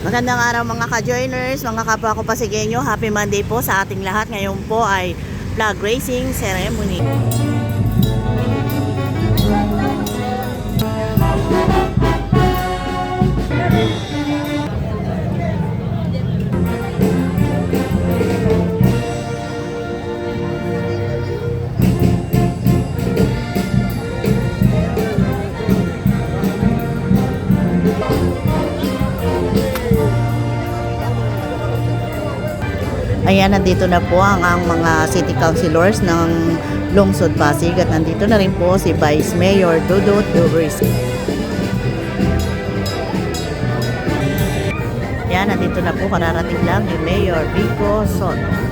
Magandang araw mga ka-joiners, mga kapwa ko Pasigueño. Happy Monday po sa ating lahat. Ngayon po ay flag raising ceremony. Ayan, nandito na po ang mga city councilors ng Lungsod Pasig at nandito na rin po si Vice Mayor Dudut Durisky. Ayan, nandito na po, kararating lang yung Mayor Vico Soto.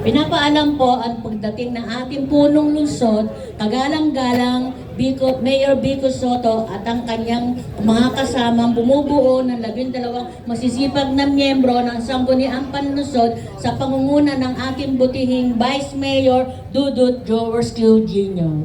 Pinapaalam po ang pagdating ng ating punong lungsod, kagalang-galang Mayor Vico Soto at ang kanyang mga kasamang bumubuo ng 12 masisipag na miyembro ng Sangguniang Panlungsod sa pangunguna ng ating butihing Vice Mayor Dudut Durisky Jr.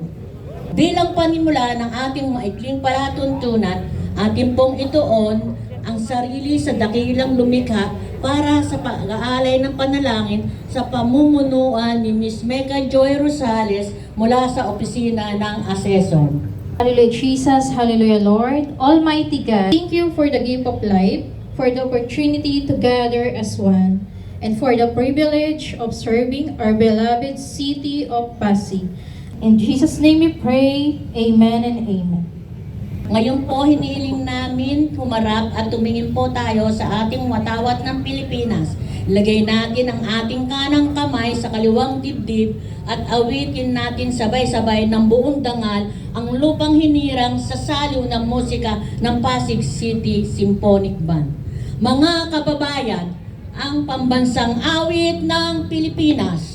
Bilang panimula ng ating maikling palatuntunan, ating pong ituon ang sarili sa dakilang lumikha para sa pag-aalay ng panalangin sa pamumunuan ni Ms. Mega Joy Rosales mula sa opisina ng Asesor. Hallelujah Jesus, Hallelujah Lord, Almighty God, thank you for the gift of life, for the opportunity to gather as one, and for the privilege of serving our beloved city of Pasig. In Jesus' name we pray, Amen and Amen. Ngayon po, hinihiling namin humarap at tumingin po tayo sa ating watawat ng Pilipinas. Lagay natin ang ating kanang kamay sa kaliwang dibdib at awitin natin sabay-sabay ng buong dangal ang lupang hinirang sa saliw ng musika ng Pasig City Symphonic Band. Mga kababayan, ang pambansang awit ng Pilipinas.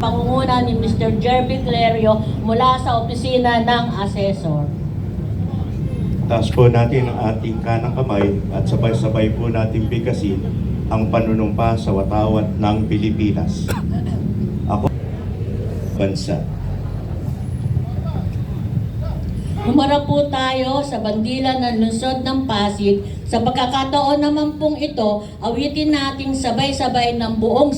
Pangunguna ni Mr. Jerby Clerio mula sa opisina ng Asesor. Taas po natin ang ating kanang kamay at sabay-sabay po natin bigkasin ang panunumpa sa watawat ng Pilipinas. Ako, bansa. Humarap po tayo sa bandila ng lungsod ng Pasig. Sa pagkakataon naman pong ito, awitin nating sabay-sabay ng buong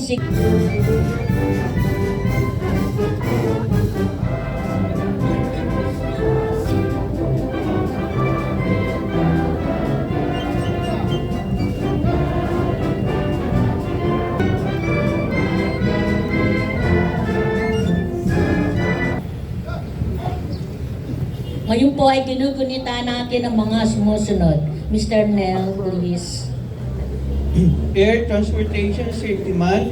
Ngayon po ay ginugunita natin ang mga sumusunod. Mr. Nel, please. Air Transportation Safety Month,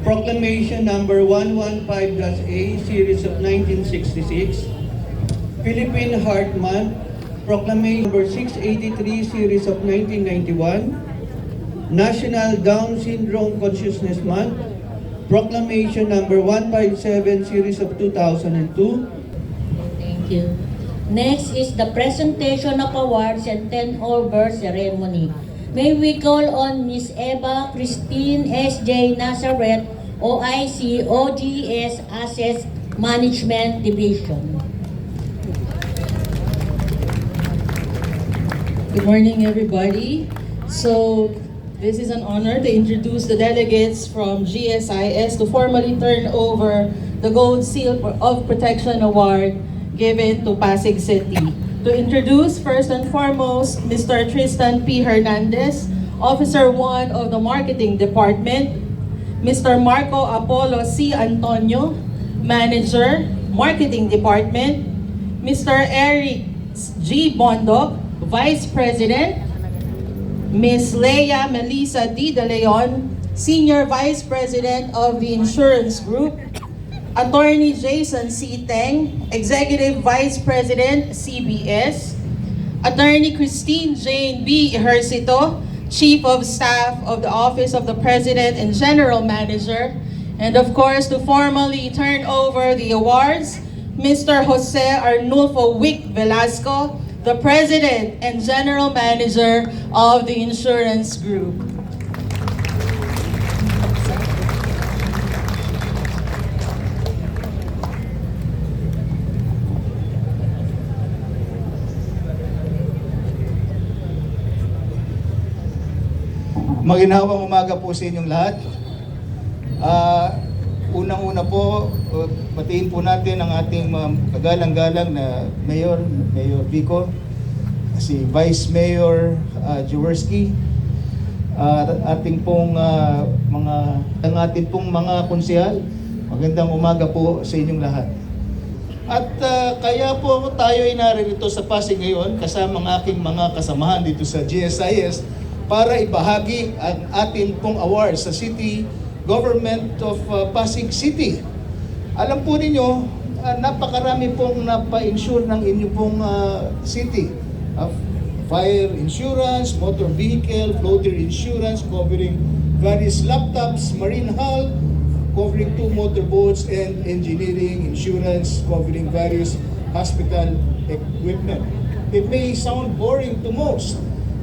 Proclamation number 115-A, series of 1966, Philippine Heart Month, Proclamation number 683, series of 1991, National Down Syndrome Consciousness Month, Proclamation number 157, series of 2002. Thank you. Next is the presentation of awards and turnover ceremony. May we call on Ms. Eva Christine S.J. Nazareth, OIC, OGS Asset Management Division. Good morning, everybody. So, this is an honor to introduce the delegates from GSIS to formally turn over the Gold Seal of Protection Award given to Pasig City. To introduce, first and foremost, Mr. Tristan P. Hernandez, Officer 1 of the Marketing Department, Mr. Marco Apollo C. Antonio, Manager, Marketing Department, Mr. Eric G. Bondok, Vice President, Ms. Leia Melissa D. De Leon, Senior Vice President of the Insurance Group, Attorney Jason C. Teng, Executive Vice President, CBS, Attorney Christine Jane B. Ejercito, Chief of Staff of the Office of the President and General Manager, and of course, to formally turn over the awards, Mr. Jose Arnulfo Wick Velasco, the President and General Manager of the Insurance Group. Maginhawang umaga po sa inyong lahat. Unang-una po, batiin po natin ang ating kagalang-galang na Mayor Vico, si Vice Mayor Jaworski, ating pong ang ating pong mga konsehal. Magandang umaga po sa inyong lahat. At kaya po tayo ay naririto sa Pasig ngayon kasama ang aking mga kasamahan dito sa GSIS para ibahagi ang ating pong awards sa City Government of Pasig City. Alam po ninyo, napakarami pong napa-insure ng inyong pong city. Fire insurance, motor vehicle, floater insurance covering various laptops, marine hull covering 2 motorboats, and engineering insurance covering various hospital equipment. It may sound boring to most,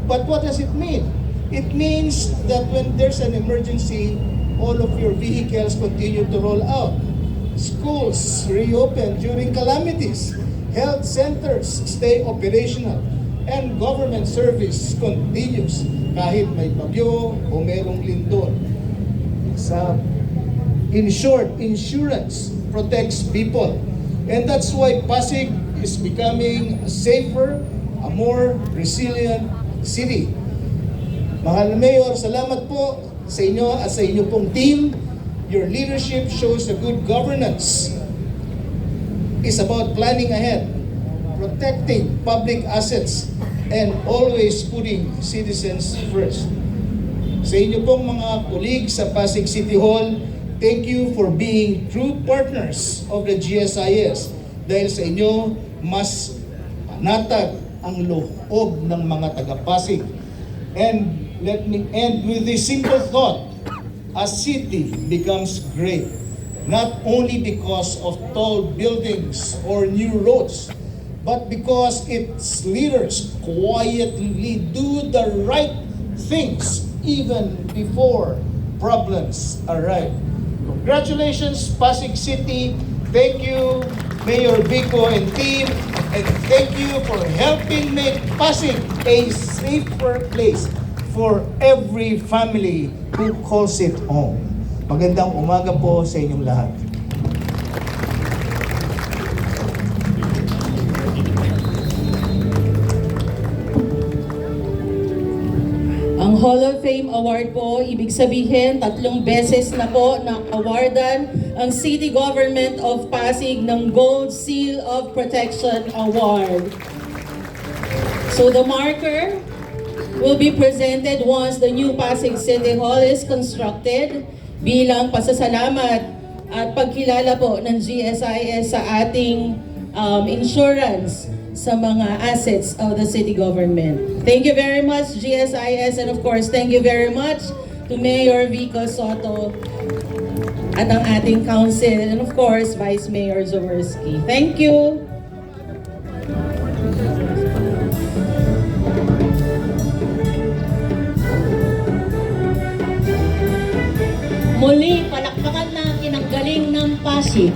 but what does it mean? It means that when there's an emergency, all of your vehicles continue to roll out. Schools reopen during calamities. Health centers stay operational. And government service continues kahit may bagyo o merong lindol. In short, insurance protects people. And that's why Pasig is becoming a safer, a more resilient city. Mahal na Mayor, salamat po sa inyo at sa inyo pong team. Your leadership shows a good governance. It's about planning ahead, protecting public assets, and always putting citizens first. Sa inyo pong mga colleagues sa Pasig City Hall, thank you for being true partners of the GSIS. Dahil sa inyo, mas panatag ang loob ng mga taga-Pasig. And let me end with this simple thought. A city becomes great, not only because of tall buildings or new roads, but because its leaders quietly do the right things even before problems arrive. Congratulations, Pasig City. Thank you, Mayor Vico and team. And thank you for helping make Pasig a safer place for every family who calls it home. Magandang umaga po sa inyong lahat. Ang Hall of Fame Award po, ibig sabihin, 3 beses na po na-awardan ang City Government of Pasig ng Gold Seal of Protection Award. So the marker will be presented once the new Pasig City Hall is constructed. bilang pasasalamat at pagkilala po ng GSIS sa ating insurance sa mga assets of the city government. Thank you very much, GSIS, and of course, thank you very much to Mayor Vico Soto at ang ating council, and of course, Vice Mayor Zaworski. Thank you! Muli, palakpakan natin ang galing ng Pasig.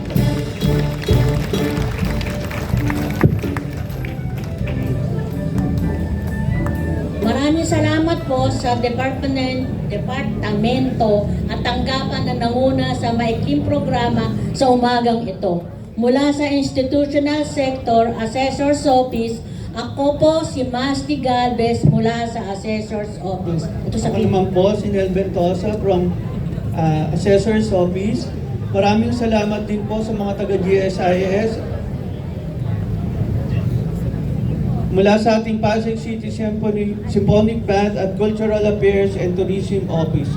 Maraming salamat po sa departamento at tanggapan na nanguna sa maikling programa sa umagang ito. Mula sa Institutional Sector Assessor's Office, ako po si Masti Galvez mula sa Assessor's Office. Ito sa Ako naman po, si Nel Ventosa from Assessor's Office. Maraming salamat din po sa mga taga-GSIS. Mula sa ating Pasig City Symphonic Band at Cultural Affairs and Tourism Office.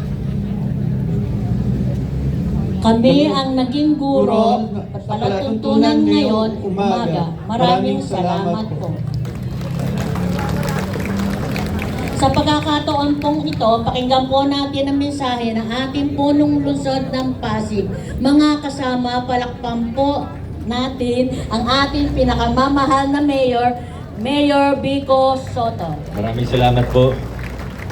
Kami ang naging guro at palatuntunan ngayon umaga. Maraming salamat po. Sa pagkakataon pong ito, pakinggan po natin ang mensahe ng ating punong lungsod ng Pasig. Mga kasama, palakpan po natin ang ating pinakamamahal na mayor, Mayor Vico Soto. Maraming salamat po.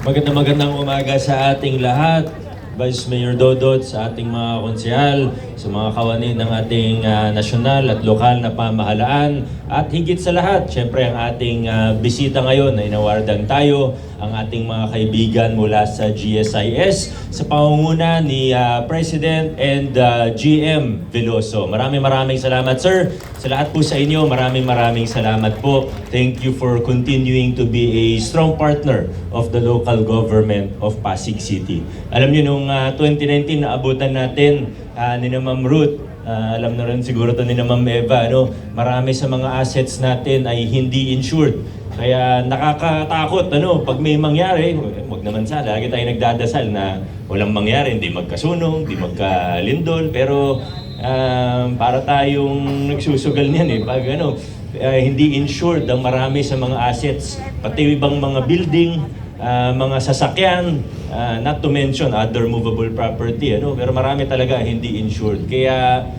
Magandang umaga sa ating lahat. Vice Mayor Dodot, sa ating mga konsehal, sa mga kawani ng ating nasyonal at lokal na pamahalaan. At higit sa lahat, syempre ang ating bisita ngayon ay inawardan tayo, ang ating mga kaibigan mula sa GSIS sa pangunguna ni President and GM Veloso. Maraming salamat, sir. Sa lahat po sa inyo, maraming salamat po. Thank you for continuing to be a strong partner of the local government of Pasig City. Alam niyo, nung 2019 naabutan natin ni na Ma'am Ruth, alam na rin siguro to ni na Ma'am Eva, marami sa mga assets natin ay hindi insured. Kaya nakakatakot, pag may mangyari, wag naman sana, lagi tayo nagdadasal na walang mangyari, hindi magkasunog, hindi magkalindol, pero para tayong nagsusugal niyan pag hindi insured ang marami sa mga assets, pati ibang mga building, mga sasakyan, not to mention other movable property, pero marami talaga hindi insured. Kaya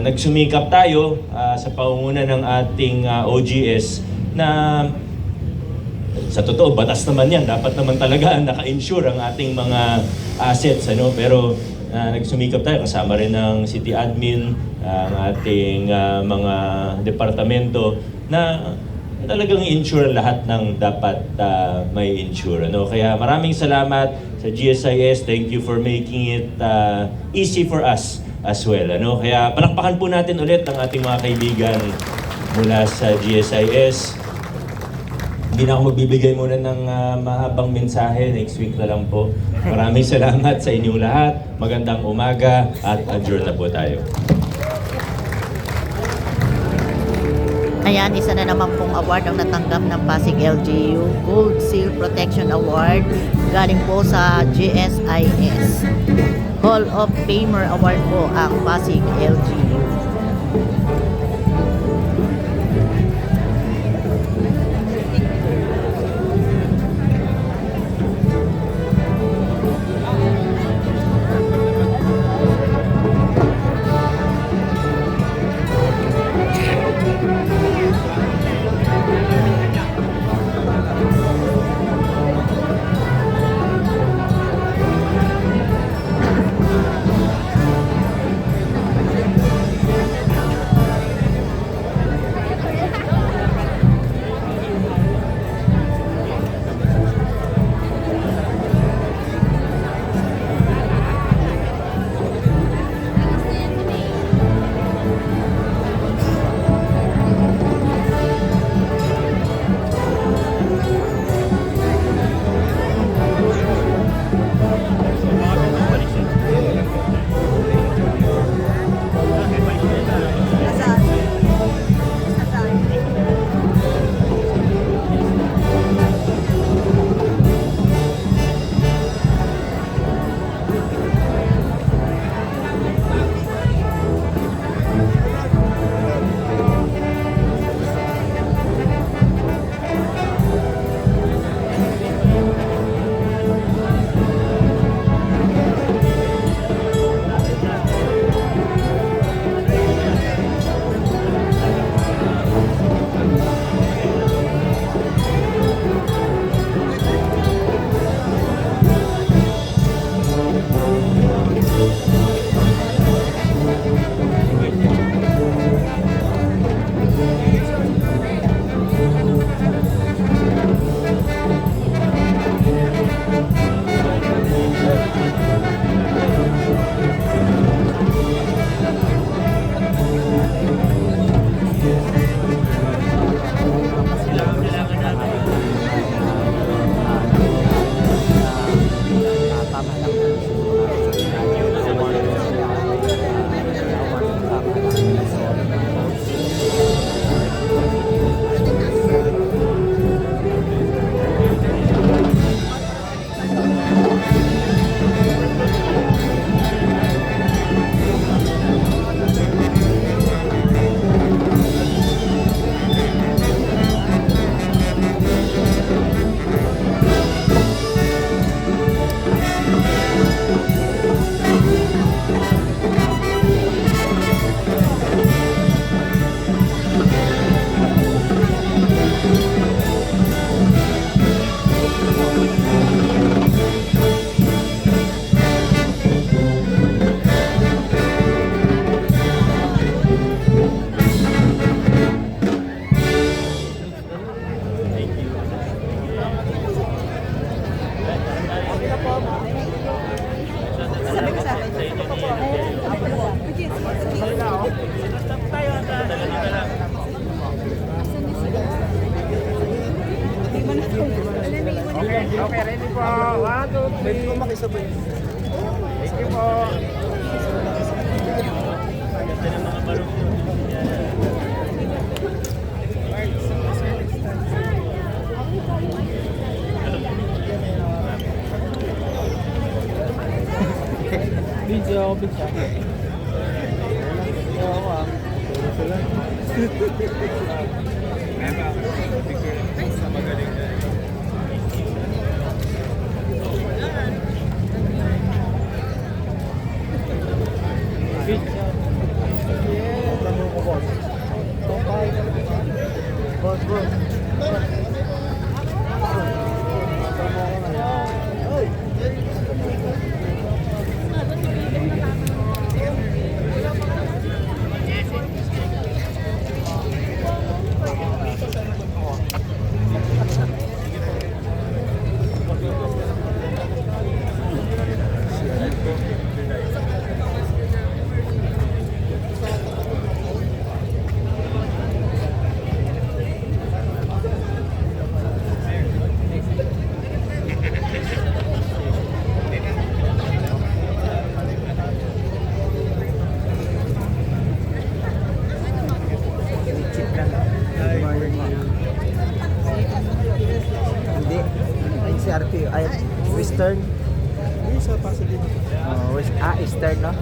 nagsumikap tayo sa pangunguna ng ating OGS na sa totoo, batas naman yan. Dapat naman talaga naka-insure ang ating mga assets, pero nagsumikap tayo kasama rin ng city admin, ang ating mga departamento na talagang insure lahat ng dapat may insure. Kaya maraming salamat sa GSIS. Thank you for making it easy for us as well. Kaya palakpakan po natin ulit ang ating mga kaibigan mula sa GSIS. Hindi na ako magbibigay muna ng mahabang mensahe. Next week na lang po. Maraming salamat sa inyong lahat. Magandang umaga at adjourn na po tayo. Ayan, isa na naman pong award ang natanggap ng Pasig LGU, Gold Seal Protection Award, galing po sa GSIS. Hall of Famer Award po ang Pasig LGU. Okay, ready po. 1, 2, 3. Pwede po makisabay. Thank you po. Video, Hindi. NCRT. Ay, Western. Hindi sa Pasadena. Eastern, no?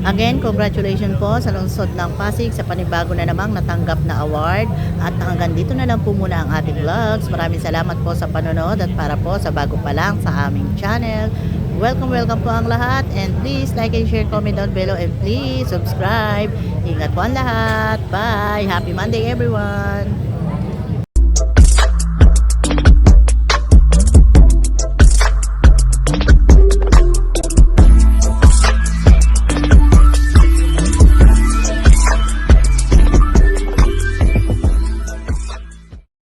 Again, congratulations po sa lungsod ng Pasig sa panibago na namang natanggap na award. At hanggang dito na lang po muna ang ating vlogs. Maraming salamat po sa panonood at para po sa bago pa lang sa aming channel. Welcome po ang lahat, and please like and share, comment down below, and please subscribe. Ingat po ang lahat. Bye! Happy Monday everyone!